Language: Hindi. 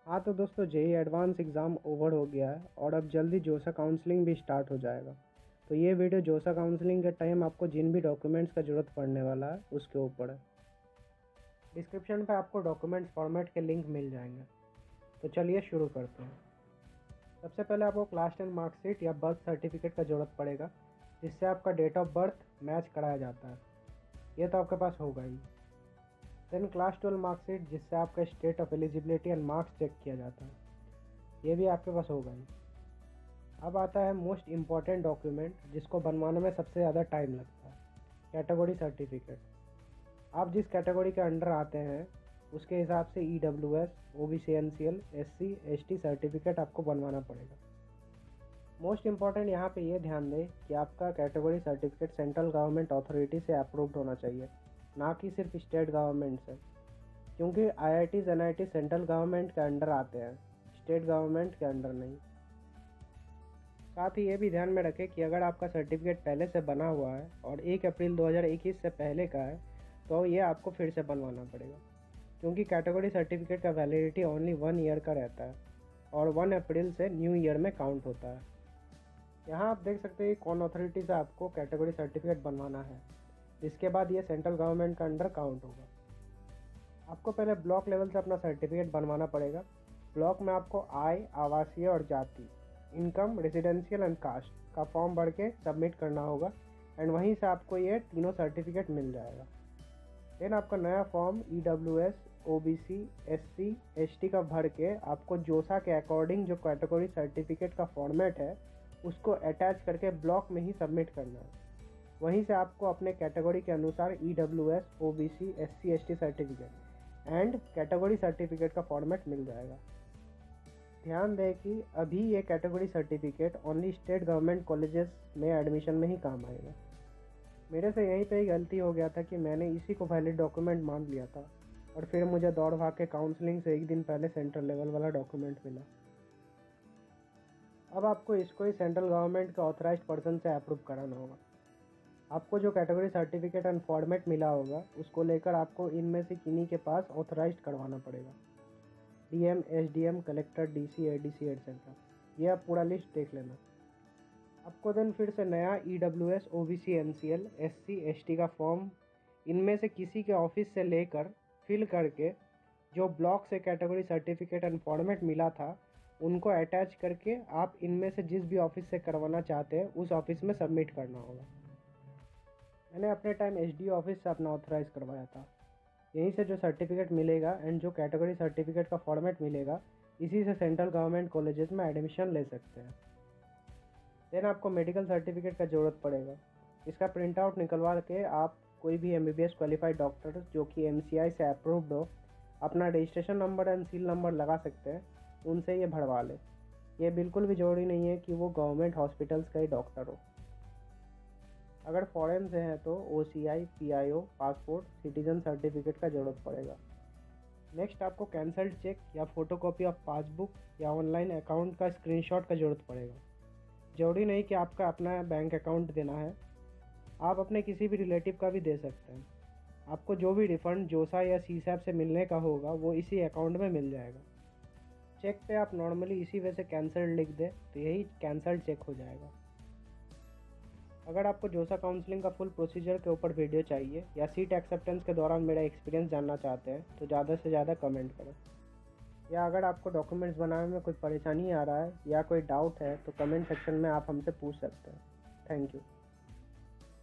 हाँ तो दोस्तों, जेईई एडवांस एग्ज़ाम ओवर हो गया है और अब जल्दी जोसा काउंसलिंग भी स्टार्ट हो जाएगा। तो ये वीडियो जोसा काउंसलिंग के टाइम आपको जिन भी डॉक्यूमेंट्स का ज़रूरत पड़ने वाला है उसके ऊपर है। डिस्क्रिप्शन पे आपको डॉक्यूमेंट्स फॉर्मेट के लिंक मिल जाएंगे। तो चलिए शुरू करते हैं। सबसे पहले आपको क्लास 10 मार्कशीट या बर्थ सर्टिफिकेट का ज़रूरत पड़ेगा, जिससे आपका डेट ऑफ बर्थ मैच कराया जाता है। ये तो आपके पास होगा ही। देन क्लास 12 मार्कशीट, जिससे आपका state of eligibility and marks check किया जाता है। ये भी आपके पास होगा ही। अब आता है मोस्ट इम्पॉर्टेंट डॉक्यूमेंट, जिसको बनवाने में सबसे ज़्यादा टाइम लगता है, कैटेगरी सर्टिफिकेट। आप जिस कैटेगरी के अंडर आते हैं उसके हिसाब से EWS, OBC NCL, SC ST certificate आपको बनवाना पड़ेगा। मोस्ट इम्पॉर्टेंट यहाँ पे ये ध्यान दें कि आपका category certificate central government authority से अप्रूव्ड होना चाहिए, ना कि सिर्फ स्टेट गवर्नमेंट से, क्योंकि IITs NIT सेंट्रल गवर्नमेंट के अंडर आते हैं, स्टेट गवर्नमेंट के अंडर नहीं। साथ ही ये भी ध्यान में रखें कि अगर आपका सर्टिफिकेट पहले से बना हुआ है और 1 अप्रैल 2021 से पहले का है तो ये आपको फिर से बनवाना पड़ेगा, क्योंकि कैटेगरी सर्टिफिकेट का वैलिडिटी ओनली 1 ईयर का रहता है और 1 अप्रैल से न्यू ईयर में काउंट होता है। यहाँ आप देख सकते हैं कि कौन अथॉरिटी से आपको कैटेगरी सर्टिफिकेट बनवाना है, जिसके बाद ये सेंट्रल गवर्नमेंट का अंडर काउंट होगा। आपको पहले ब्लॉक लेवल से अपना सर्टिफिकेट बनवाना पड़ेगा। ब्लॉक में आपको आय, आवासीय और जाति, इनकम, रेजिडेंशियल एंड कास्ट का फॉर्म भर के सबमिट करना होगा एंड वहीं से आपको ये तीनों सर्टिफिकेट मिल जाएगा। देन आपका नया form EWS, OBC, SC, ST का भर के आपको जोसा के अकॉर्डिंग जो कैटेगरी सर्टिफिकेट का फॉर्मेट है उसको अटैच करके ब्लॉक में ही सबमिट करना है। वहीं से आपको अपने कैटेगरी के अनुसार EWS, OBC, SC, ST certificate and category certificate का फॉर्मेट मिल जाएगा। ध्यान दें कि अभी ये category certificate only state government colleges में एडमिशन में ही काम आएगा। मेरे से यहीं पे ही गलती हो गया था कि मैंने इसी को वैलिड डॉक्यूमेंट मान लिया था और फिर मुझे दौड़ भाग के काउंसलिंग से एक दिन पहले सेंट्रल लेवल वाला डॉक्यूमेंट मिला। अब आपको इसको ही सेंट्रल गवर्नमेंट के ऑथराइज्ड पर्सन से अप्रूव कराना होगा। आपको जो कैटेगरी सर्टिफिकेट एंड फॉर्मेट मिला होगा उसको लेकर आपको इनमें से किन्हीं के पास ऑथराइज्ड करवाना पड़ेगा। DM, SDM, collector, DC, ADC etcetera. ये आप पूरा लिस्ट देख लेना। आपको देन फिर से नया EWS, OBC, NCL, SC, ST का फॉर्म इनमें से किसी के ऑफिस से लेकर फिल करके जो ब्लॉक से कैटेगरी सर्टिफिकेट एंड फॉर्मेट मिला था उनको अटैच करके आप इनमें से जिस भी ऑफिस से करवाना चाहते हैं उस ऑफिस में सबमिट करना होगा। मैंने अपने टाइम SDO ऑफिस से अपना ऑथराइज़ करवाया था। यहीं से जो सर्टिफिकेट मिलेगा एंड जो कैटेगरी सर्टिफिकेट का फॉर्मेट मिलेगा, इसी से सेंट्रल गवर्नमेंट कॉलेजेस में एडमिशन ले सकते हैं। देन आपको मेडिकल सर्टिफिकेट का ज़रूरत पड़ेगा। इसका प्रिंट आउट निकलवा के आप कोई भी MBBS क्वालिफाइड डॉक्टर जो कि MCI से अप्रूव्ड हो, अपना registration number and seal number लगा सकते हैं, उनसे ये भरवा लें। ये बिल्कुल भी ज़रूरी नहीं है कि वो गवर्नमेंट हॉस्पिटल्स का ही डॉक्टर हो। अगर फॉरेन से हैं तो OCI, PIO, passport, citizen certificate का ज़रूरत पड़ेगा। नेक्स्ट आपको कैंसल्ड चेक या फोटोकॉपी ऑफ पासबुक या ऑनलाइन अकाउंट का स्क्रीनशॉट का ज़रूरत पड़ेगा। ज़रूरी नहीं कि आपका अपना बैंक अकाउंट देना है, आप अपने किसी भी रिलेटिव का भी दे सकते हैं। आपको जो भी रिफ़ंड जोसा या CSAP से मिलने का होगा वो इसी अकाउंट में मिल जाएगा। चेक पे आप नॉर्मली इसी वजह से कैंसल्ड लिख दें तो यही कैंसल्ड चेक हो जाएगा। अगर आपको जोसा काउंसलिंग का फुल प्रोसीजर के ऊपर वीडियो चाहिए या सीट एक्सेप्टेंस के दौरान मेरा एक्सपीरियंस जानना चाहते हैं तो ज़्यादा से ज़्यादा कमेंट करें। या अगर आपको डॉक्यूमेंट्स बनाने में कोई परेशानी आ रहा है या कोई डाउट है तो कमेंट सेक्शन में आप हमसे पूछ सकते हैं। Thank you.